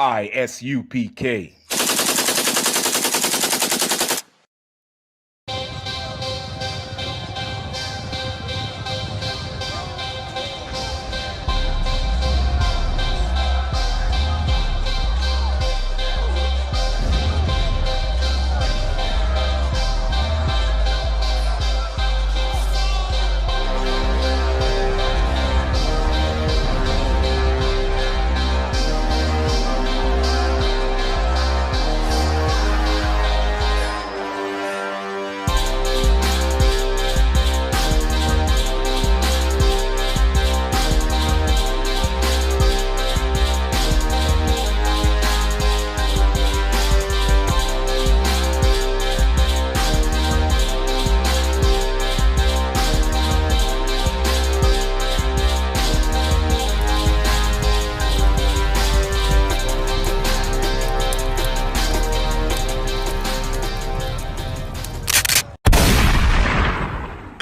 ISUPK.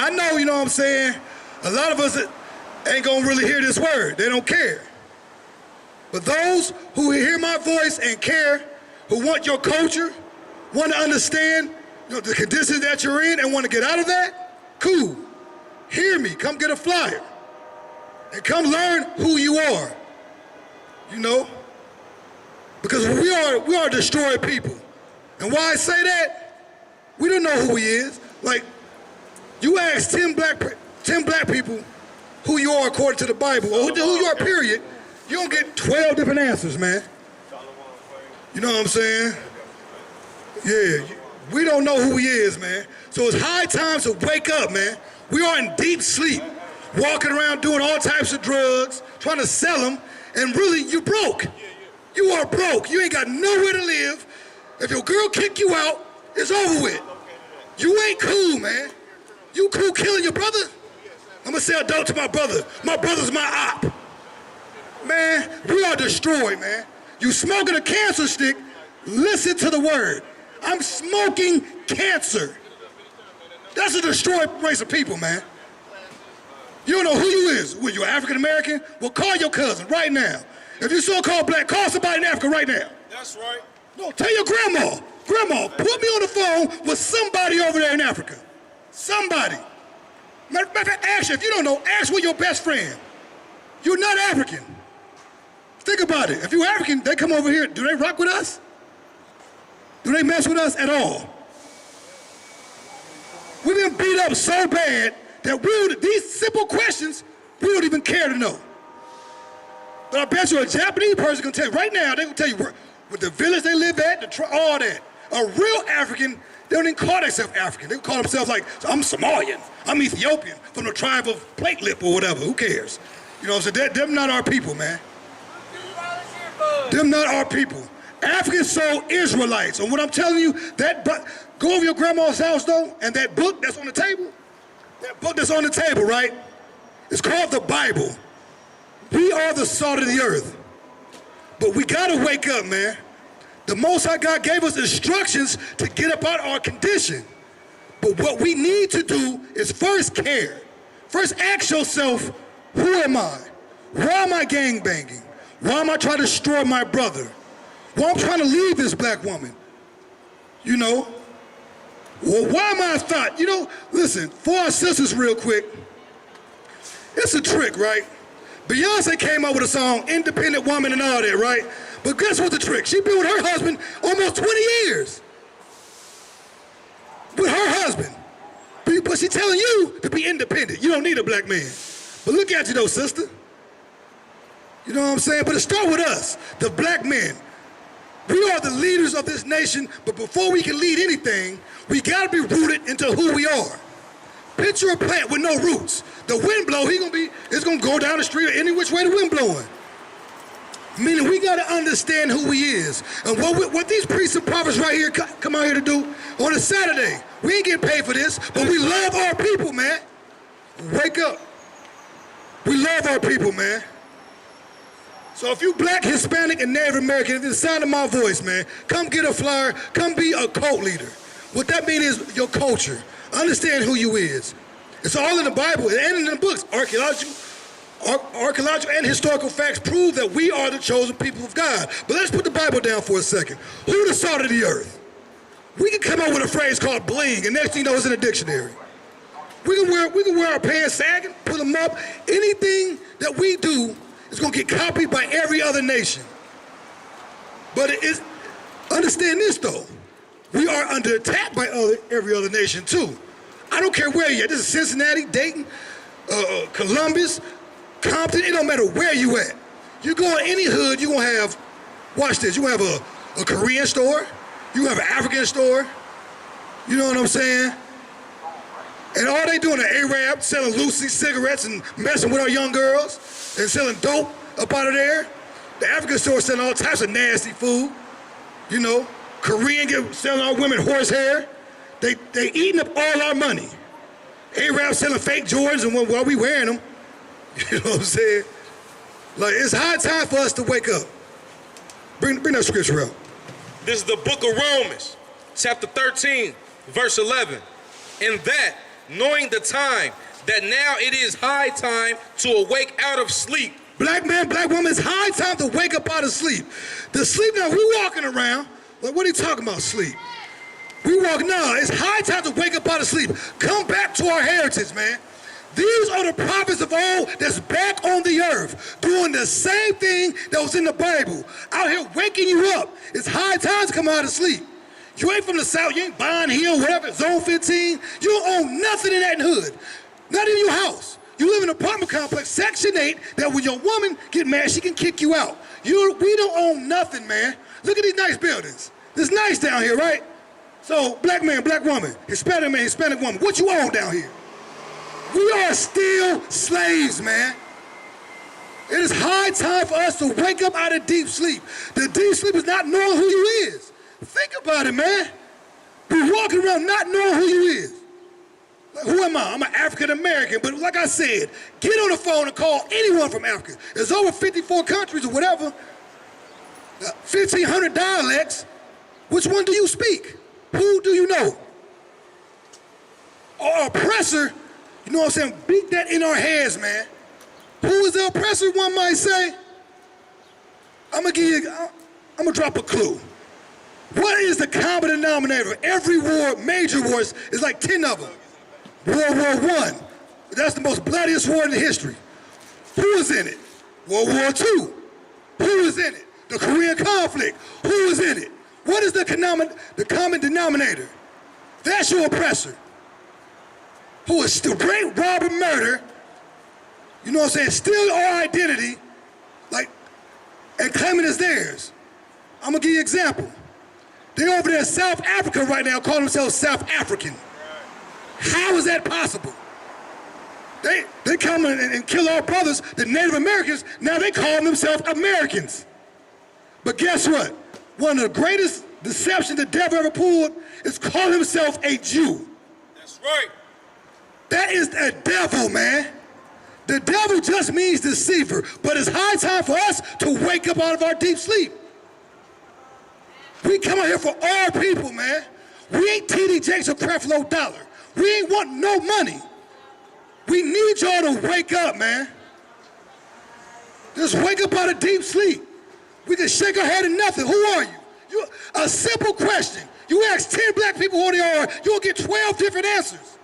I know, you know what I'm saying? A lot of us ain't gonna really hear this word. They don't care. But those who hear my voice and care, who want your culture, want to understand the conditions that you're in and want to get out of that, cool. Hear me, come get a flyer. And come learn who you are. You know? Because we are destroyed people. And why I say that, we don't know who he is. Like, you ask 10 black people who you are according to the Bible, or who you are, period, you don't get 12 different answers, man. You know what I'm saying? Yeah, we don't know who he is, man. So it's high time to wake up, man. We are in deep sleep, walking around doing all types of drugs, trying to sell them, and really, you broke. You are broke. You ain't got nowhere to live. If your girl kick you out, it's over with. You ain't cool, man. You cool killing your brother? I'm gonna say adult to my brother. My brother's my op. Man, we are destroyed, man. You smoking a cancer stick, listen to the word. I'm smoking cancer. That's a destroyed race of people, man. You don't know who you is. What, you African American? Well, call your cousin right now. If you so-called black, call somebody in Africa right now. That's right. No, tell your grandma. Grandma, put me on the phone with somebody over there in Africa. Somebody. Matter of fact, ask you, if you don't know, ask with your best friend. You're not African. Think about it. If you're African, they come over here. Do they rock with us? Do they mess with us at all? We've been beat up so bad that these simple questions, we don't even care to know. But I bet you a Japanese person can tell you right now, they can tell you where the village they live at, all that. A real African, they don't even call themselves African. They call themselves like, I'm Somalian, I'm Ethiopian, from the tribe of Plate Lip or whatever, who cares? You know what I'm saying? Them not our people, man. Them not our people. Africans so Israelites. And what I'm telling you, go over your grandma's house though, and that book that's on the table, right? It's called the Bible. We are the salt of the earth. But we gotta wake up, man. The Most High God gave us instructions to get up out our condition. But what we need to do is first care. First ask yourself, who am I? Why am I gangbanging? Why am I trying to destroy my brother? Why am I trying to leave this black woman? You know? Well, why am I a thought? You know, listen, for our sisters real quick, it's a trick, right? Beyonce came out with a song, Independent Woman and all that, right? But guess what's the trick? She been with her husband almost 20 years. With her husband. But she's telling you to be independent. You don't need a black man. But look at you though, sister. You know what I'm saying? But it starts with us, the black men. We are the leaders of this nation, but before we can lead anything, we gotta be rooted into who we are. Picture a plant with no roots. The wind blow, it's gonna go down the street any which way the wind blowing. Meaning we gotta understand who he is. And what these priests and prophets right here come out here to do on a Saturday, we ain't getting paid for this, but we love our people, man. Wake up. We love our people, man. So if you black, Hispanic, and Native American, it's the sound of my voice, man, come get a flyer, come be a cult leader. What that means is your culture. Understand who you is. It's all in the Bible and in the books, archaeological. Archaeological and historical facts prove that we are the chosen people of God. But let's put the Bible down for a second. Who the salt of the earth? We can come up with a phrase called bling, and next thing you know, it's in a dictionary. We can wear our pants sagging, put them up. Anything that we do is going to get copied by every other nation. But understand this though, we are under attack by every other nation too. I don't care where you're at. This is Cincinnati, Dayton, Columbus, Compton. It don't matter where you at. You go in any hood, you're going to have, watch this, you're going to have a Korean store, you have an African store, you know what I'm saying? And all they doing are Arab, selling Lucy cigarettes and messing with our young girls and selling dope up out of there. The African store selling all types of nasty food, you know. Korean selling our women horsehair. They eating up all our money. Arab selling fake Jordans and while we wearing them, you know what I'm saying? Like, it's high time for us to wake up. Bring that scripture out. This is the book of Romans, chapter 13, verse 11. And that, knowing the time, that now it is high time to awake out of sleep. Black man, black woman, it's high time to wake up out of sleep. The sleep now, we walking around, like, what are you talking about, sleep? We walk, no, it's high time to wake up out of sleep. Come back to our heritage, man. These are the prophets of old that's back on the earth, doing the same thing that was in the Bible, out here waking you up. It's high time to come out of sleep. You ain't from the South, you ain't Bond Hill, whatever, Zone 15. You don't own nothing in that hood, not in your house. You live in an apartment complex, Section 8, that when your woman get mad, she can kick you out. We don't own nothing, man. Look at these nice buildings. It's nice down here, right? So, black man, black woman, Hispanic man, Hispanic woman, what you own down here? We are still slaves, man. It is high time for us to wake up out of deep sleep. The deep sleep is not knowing who you is. Think about it, man. We're walking around not knowing who you is. Like, who am I? I'm an African American, but like I said, get on the phone and call anyone from Africa. There's over 54 countries or whatever, 1,500 dialects. Which one do you speak? Who do you know? Our oppressor, you know what I'm saying, beat that in our heads, man. Who is the oppressor, one might say? I'm gonna drop a clue. What is the common denominator? Every war, major wars, is like 10 of them. World War I, that's the most bloodiest war in the history. Who is in it? World War II. Who is in it? The Korean conflict. Who is in it? What is the common denominator? That's your oppressor. Who is still rape, rob, and murder, you know what I'm saying, steal our identity, like, and claiming it's theirs. I'm gonna give you an example. They're over there in South Africa right now calling themselves South African. How is that possible? They come and kill our brothers, the Native Americans, now they call themselves Americans. But guess what? One of the greatest deceptions the devil ever pulled is calling himself a Jew. That's right. That is a devil, man. The devil just means deceiver, but it's high time for us to wake up out of our deep sleep. We come out here for our people, man. We ain't TD Jakes or Creflo Dollar. We ain't want no money. We need y'all to wake up, man. Just wake up out of deep sleep. We can shake our head and nothing. Who are you? A simple question. You ask 10 black people who they are, you'll get 12 different answers.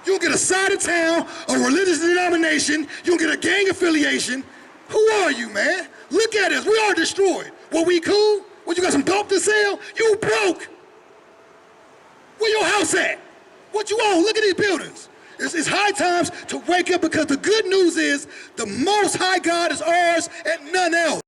You'll get a side of town, a religious denomination, you'll get a gang affiliation. Who are you, man? Look at us, we are destroyed. Well, we cool? Well, you got some dope to sell? You broke. Where your house at? What you own? Look at these buildings. It's high times to wake up because the good news is the Most High God is ours and none else.